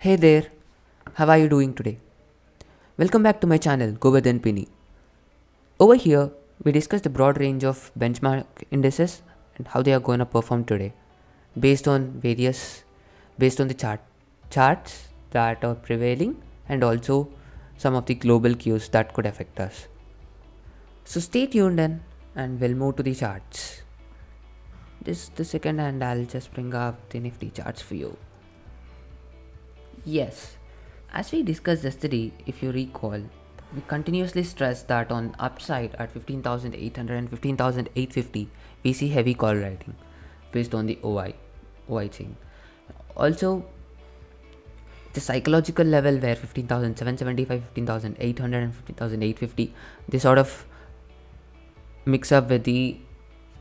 Hey there, how are you doing today? Welcome back to my channel, Govardhan Pinni. Over here, we discuss the broad range of benchmark indices and how they are going to perform today, based on the charts that are prevailing, and also some of the global cues that could affect us. So stay tuned in, and we'll move to the charts. Just a second, and I'll just bring up the Nifty charts for you. Yes, as we discussed yesterday, if you recall, we continuously stressed that on upside at 15,800 and 15,850, we see heavy call writing based on the OI chain. Also, the psychological level where 15,775, 15,800 and 15,850, they sort of mix up with the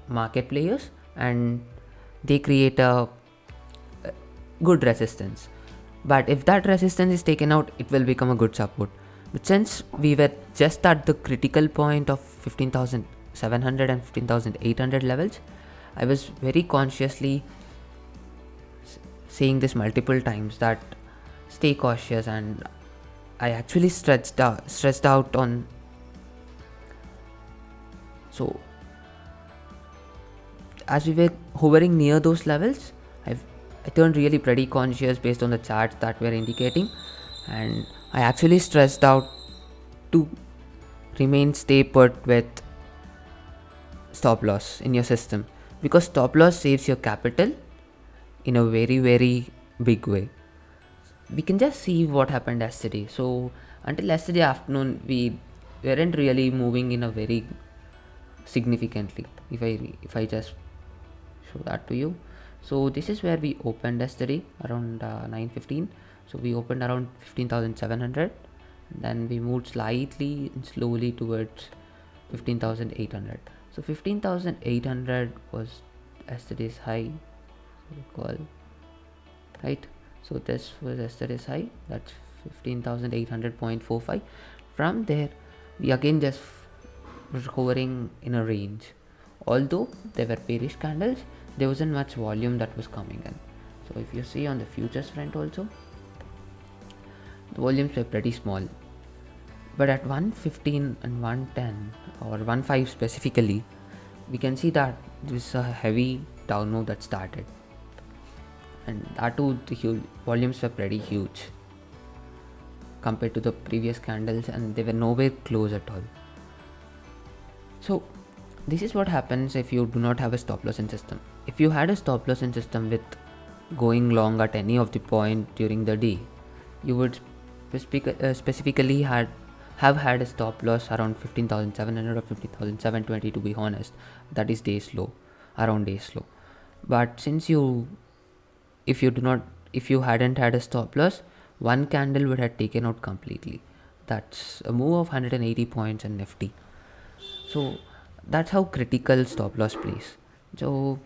market players and they create a good resistance. But if that resistance is taken out, it will become a good support. But since we were just at the critical point of 15,700 and 15,800 levels, I was very consciously saying this multiple times that stay cautious, and I actually stressed out on. So as we were hovering near those levels, I turned really pretty conscious based on the charts that were indicating, and I actually stressed out to stay put with stop loss in your system, because stop loss saves your capital in a very big way. We can just see what happened yesterday. So until yesterday afternoon, we weren't really moving in a very significantly. If I just show that to you. So this is where we opened yesterday around 9:15. So we opened around 15,700, then we moved slightly and slowly towards 15,800. So 15,800 was yesterday's high, recall, right? So this was yesterday's high, that's 15,800.45. From there, we again just was hovering in a range. Although there were bearish candles, there wasn't much volume that was coming in. So if you see on the futures front also, the volumes were pretty small. But at 115 and 110 or 15 specifically, we can see that this is a heavy down move that started, and that too the volumes were pretty huge compared to the previous candles, and they were nowhere close at all. So this is what happens if you do not have a stop loss in system. If you had a stop loss in system with going long at any of the point during the day, you would specifically have had a stop loss around 15,700 or 15,720, to be honest. That is around days low. But if you hadn't had a stop loss, one candle would have taken out completely. That's a move of 180 points in Nifty. So that's how critical stop loss plays. So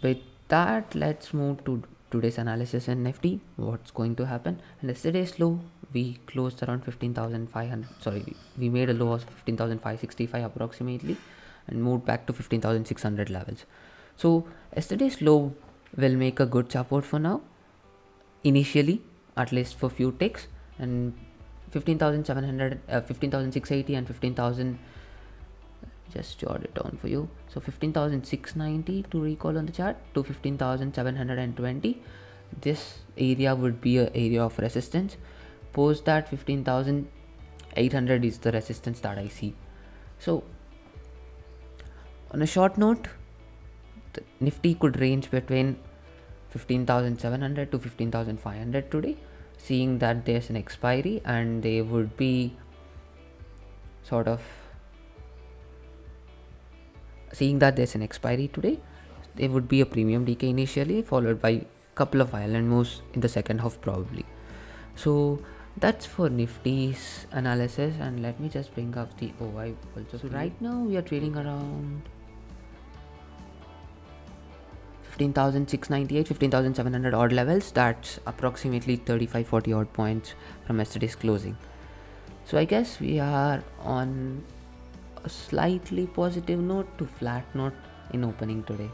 with that, let's move to today's analysis in Nifty. What's going to happen? And yesterday's low, we closed around 15,500. Sorry, we made a low of 15,565 approximately, and moved back to 15,600 levels. So yesterday's low will make a good support for now, initially, at least for few ticks, and 15,700, 15,680 and 15,000. Just jot it down for you. So 15,690 to recall on the chart to 15,720. This area would be an area of resistance. Post that, 15,800 is the resistance that I see. So on a short note, the Nifty could range between 15,700 to 15,500 today, seeing that there's an expiry and they would be sort of seeing that there's an expiry today, there would be a premium decay initially, followed by a couple of island moves in the second half probably. So that's for Nifty's analysis, and let me just bring up the OI also. So right now we are trading around 15,698, 15,700 odd levels. That's approximately 35-40 odd points from yesterday's closing. So I guess we are on a slightly positive note to flat note in opening today.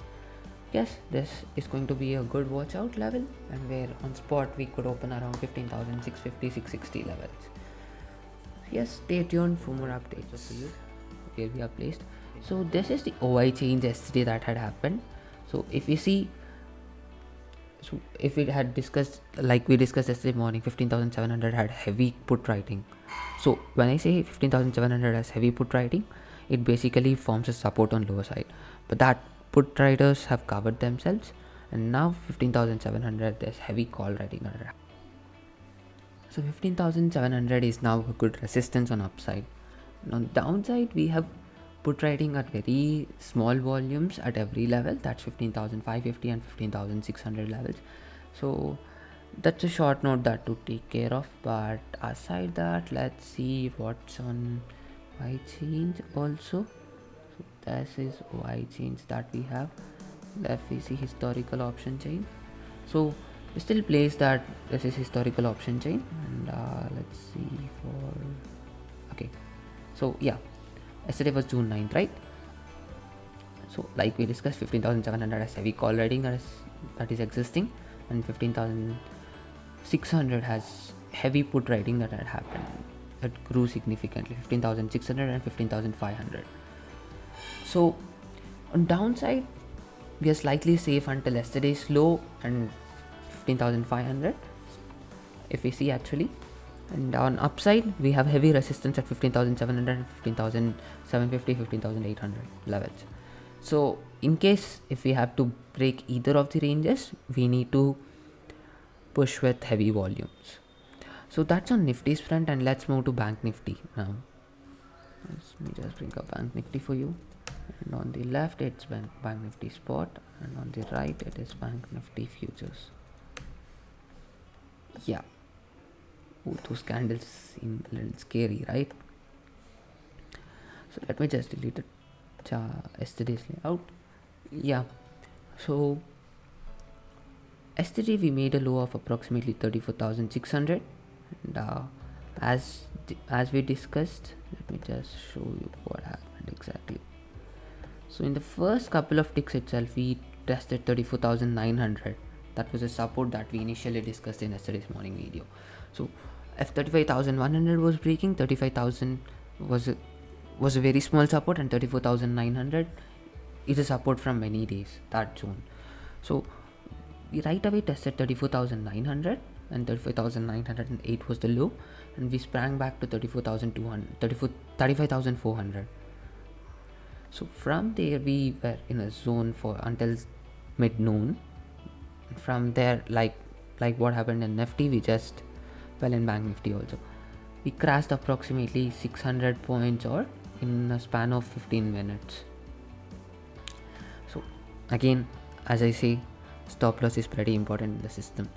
yes, this is going to be a good watch out level, and where on spot we could open around 15,650, 660 levels. Yes, stay tuned for more updates for you where we are placed. So this is the OI change yesterday that had happened. So if we see, so if we had discussed, like we discussed yesterday morning, 15,700 had heavy put writing. So when I say 15,700 has heavy put writing, it basically forms a support on lower side, but that put writers have covered themselves, and now 15,700 there's heavy call writing under. So 15,700 is now a good resistance on upside. And on downside, we have put writing at very small volumes at every level. That's 15,550 and 15,600 levels. So that's a short note that to take care of. But aside that, let's see what's on Y change also. So this is Y change that we have. Left we see historical option chain. So we still place that this is historical option chain, and let's see for okay. So yeah, yesterday was June 9th, right? So like we discussed, 15,700 has heavy call writing that is existing, and 15,600 has heavy put writing that had happened, that grew significantly, 15,600 and 15,500. So on downside, we are slightly safe until yesterday's low and 15,500 if we see actually. And on upside, we have heavy resistance at 15,700 and 15,750, 15,800 levels. So in case if we have to break either of the ranges, we need to push with heavy volumes. So that's on Nifty's front, and let's move to Bank Nifty now. Let me just bring up Bank Nifty for you. And on the left it's Bank Nifty spot, and on the right it is Bank Nifty futures. Yeah, ooh, those candles seem a little scary, right? So let me just delete it. Yesterday's layout. Yeah, so yesterday we made a low of approximately 34,600, and as we discussed, let me just show you what happened exactly. So in the first couple of ticks itself, we tested 34,900. That was a support that we initially discussed in yesterday's morning video. So if 35,100 was breaking, 35,000 was a very small support, and 34,900 is a support from many days, that zone. So we right away tested 34,900, and 35,908 was the low, and we sprang back to 35,400. So from there we were in a zone for until mid noon. From there, like what happened in Nifty, we just fell in Bank Nifty also. We crashed approximately 600 points or in a span of 15 minutes. So again, as I say, stop loss is pretty important in the system.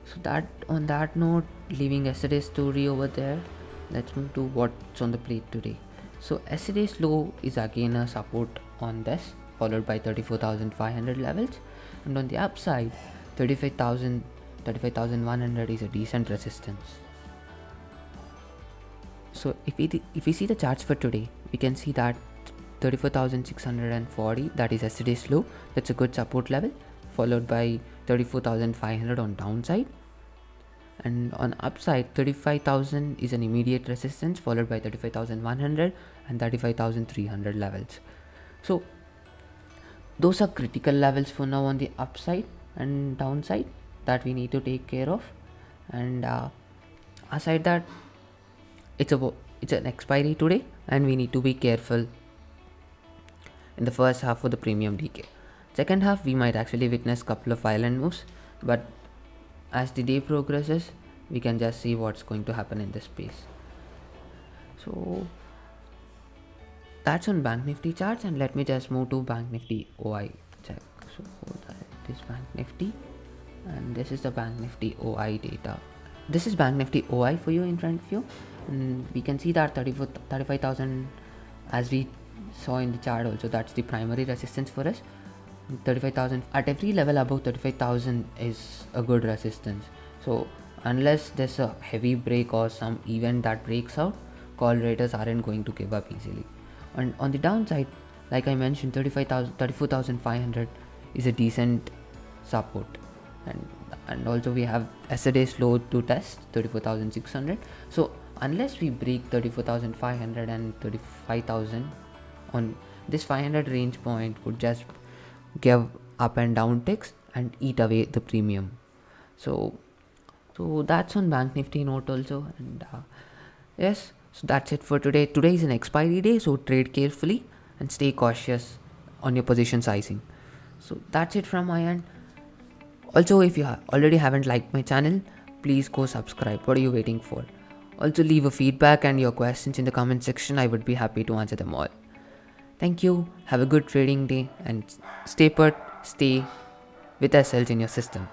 So that on that note, leaving yesterday's story over there, let's move to what's on the plate today. So yesterday's low is again a support on this, followed by 34,500 levels, and on the upside 35,100 is a decent resistance. So if we see the charts for today, we can see that 34,640, that is yesterday's low, that's a good support level, followed by 34,500 on downside, and on upside 35,000 is an immediate resistance, followed by 35,100 and 35,300 levels. So those are critical levels for now on the upside and downside that we need to take care of. And aside that, it's an expiry today, and we need to be careful in the first half for the premium decay. Second half we might actually witness couple of island moves, but as the day progresses, we can just see what's going to happen in this space. So that's on Bank Nifty charts, and let me just move to Bank Nifty OI check. So that is Bank Nifty, and this is the Bank Nifty OI data. This is Bank Nifty OI for you in front of you, and we can see that 35,000, as we saw in the chart also, that's the primary resistance for us. 35,000 at every level above 35,000 is a good resistance. So unless there's a heavy break or some event that breaks out, call raters aren't going to give up easily. And on the downside, Like I mentioned, 34,500 is a decent support, and also we have yesterday's low to test 34,600. So unless we break 34,500 and 35,000 on this 500 range point, would just give up and down ticks and eat away the premium. So that's on Bank Nifty note also. And yes, so that's it for today. Today is an expiry day, so trade carefully and stay cautious on your position sizing. So that's it from my end. Also, if you already haven't liked my channel, please go subscribe. What are you waiting for? Also, leave a feedback and your questions in the comment section. I would be happy to answer them all. Thank you. Have a good trading day and stay put, stay with ourselves in your system.